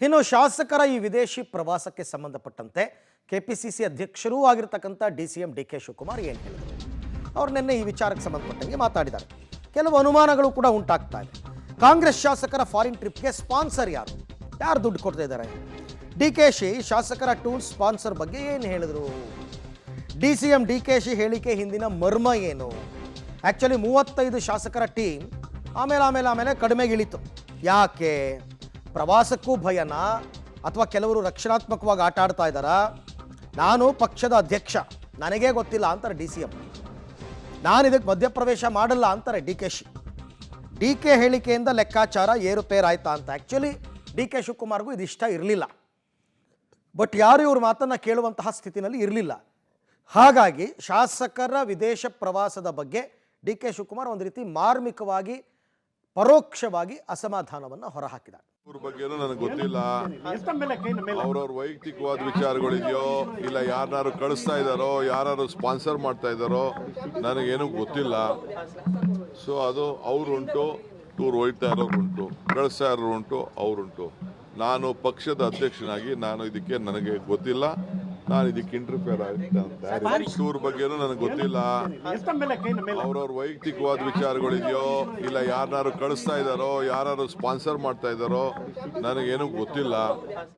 ಇನ್ನು ಶಾಸಕರ ಈ ವಿದೇಶಿ ಪ್ರವಾಸಕ್ಕೆ ಸಂಬಂಧಪಟ್ಟಂತೆ ಕೆಪಿಸಿಸಿ ಅಧ್ಯಕ್ಷರೂ ಆಗಿರತಕ್ಕಂಥ ಡಿಸಿಎಂ ಡಿಕೆ ಶಿವಕುಮಾರ್ ಏನು ಹೇಳಿದರು? ಅವರು ನಿನ್ನೆ ಈ ವಿಚಾರಕ್ಕೆ ಸಂಬಂಧಪಟ್ಟಂಗೆ ಮಾತಾಡಿದ್ದಾರೆ. ಕೆಲವು ಅನುಮಾನಗಳು ಕೂಡ ಉಂಟಾಗ್ತಾ ಇದೆ. ಕಾಂಗ್ರೆಸ್ ಶಾಸಕರ ಫಾರಿನ್ ಟ್ರಿಪ್ಗೆ ಸ್ಪಾನ್ಸರ್ ಯಾರು ದುಡ್ಡು ಕೊಡ್ತಾ ಇದ್ದಾರೆ? ಡಿಕೆಶಿ ಶಾಸಕರ ಟೂರ್ ಸ್ಪಾನ್ಸರ್ ಬಗ್ಗೆ ಏನು ಹೇಳಿದರು? ಡಿಸಿಎಂ ಡಿಕೆಶಿ ಹೇಳಿಕೆ ಹಿಂದಿನ ಮರ್ಮ ಏನು? ಆ್ಯಕ್ಚುಲಿ 35 ಶಾಸಕರ ಟೀಮ್ ಆಮೇಲೆ ಕಡಿಮೆಗಿಳಿತು. ಯಾಕೆ? ಪ್ರವಾಸಕ್ಕೂ ಭಯನಾ ಅಥವಾ ಕೆಲವರು ರಕ್ಷಣಾತ್ಮಕವಾಗಿ ಆಟ ಆಡ್ತಾ ಇದ್ದಾರಾ? ನಾನು ಪಕ್ಷದ ಅಧ್ಯಕ್ಷ, ನನಗೇ ಗೊತ್ತಿಲ್ಲ ಅಂತಾರೆ ಡಿಸಿಎಂ. ನಾನು ಇದಕ್ಕೆ ಮಧ್ಯಪ್ರವೇಶ ಮಾಡಲ್ಲ ಅಂತಾರೆ ಡಿಕೆಶಿ. ಡಿಕೆ ಹೇಳಿಕೆಯಿಂದ ಲೆಕ್ಕಾಚಾರ ಏರುಪೇರಾಯ್ತಾ ಅಂತ. ಆ್ಯಕ್ಚುಲಿ ಡಿಕೆ ಶಿವಕುಮಾರ್ಗೂ ಇದು ಇಷ್ಟ ಇರಲಿಲ್ಲ, ಬಟ್ ಯಾರು ಇವ್ರ ಮಾತನ್ನು ಕೇಳುವಂತಹ ಸ್ಥಿತಿನಲ್ಲಿ ಇರಲಿಲ್ಲ. ಹಾಗಾಗಿ ಶಾಸಕರ ವಿದೇಶ ಪ್ರವಾಸದ ಬಗ್ಗೆ ಡಿಕೆ ಶಿವಕುಮಾರ್ ಒಂದು ರೀತಿ ಮಾರ್ಮಿಕವಾಗಿ ಪರೋಕ್ಷವಾಗಿ ಅಸಮಾಧಾನವನ್ನು ಹೊರಹಾಕಿದ್ದಾರೆ. ಇವ್ರ ಬಗ್ಗೆನೂ ನನಗೆ ಗೊತ್ತಿಲ್ಲ. ಅವ್ರವ್ರ ವೈಯಕ್ತಿಕವಾದ ವಿಚಾರಗಳಿದೆಯೋ ಇಲ್ಲ ಯಾರು ಕಳಿಸ್ತಾ ಇದ್ದಾರೋ ಯಾರು ಸ್ಪಾನ್ಸರ್ ಮಾಡ್ತಾ ಇದ್ದಾರೋ ನನಗೇನು ಗೊತ್ತಿಲ್ಲ. ಸೊ ಅದು ಅವ್ರುಂಟು, ಟೂರ್ ಹೋಗ್ತಾ ಇರೋರು ಉಂಟು, ಕಳಿಸ್ತಾ ಇರೋರು ಉಂಟು, ಅವ್ರುಂಟು. ನಾನು ಪಕ್ಷದ ಅಧ್ಯಕ್ಷನಾಗಿ ಇದಕ್ಕೆ ನನಗೆ ಗೊತ್ತಿಲ್ಲ. ನಾನು ಇದಕ್ಕೆ ಇಂಟರ್ಫಿಯರ್ ಆಗ್ತಾ ಟೂರ್ ಬಗ್ಗೆನೂ ನನಗೆ ಗೊತ್ತಿಲ್ಲ. ಅವ್ರವ್ರ ವೈಯಕ್ತಿಕವಾದ ವಿಚಾರಗಳಿದೆಯೋ ಇಲ್ಲ ಯಾರು ಕಳಿಸ್ತಾ ಇದ್ದಾರೋ ಯಾರು ಸ್ಪಾನ್ಸರ್ ಮಾಡ್ತಾ ಇದ್ದಾರೋ ನನಗೇನು ಗೊತ್ತಿಲ್ಲ.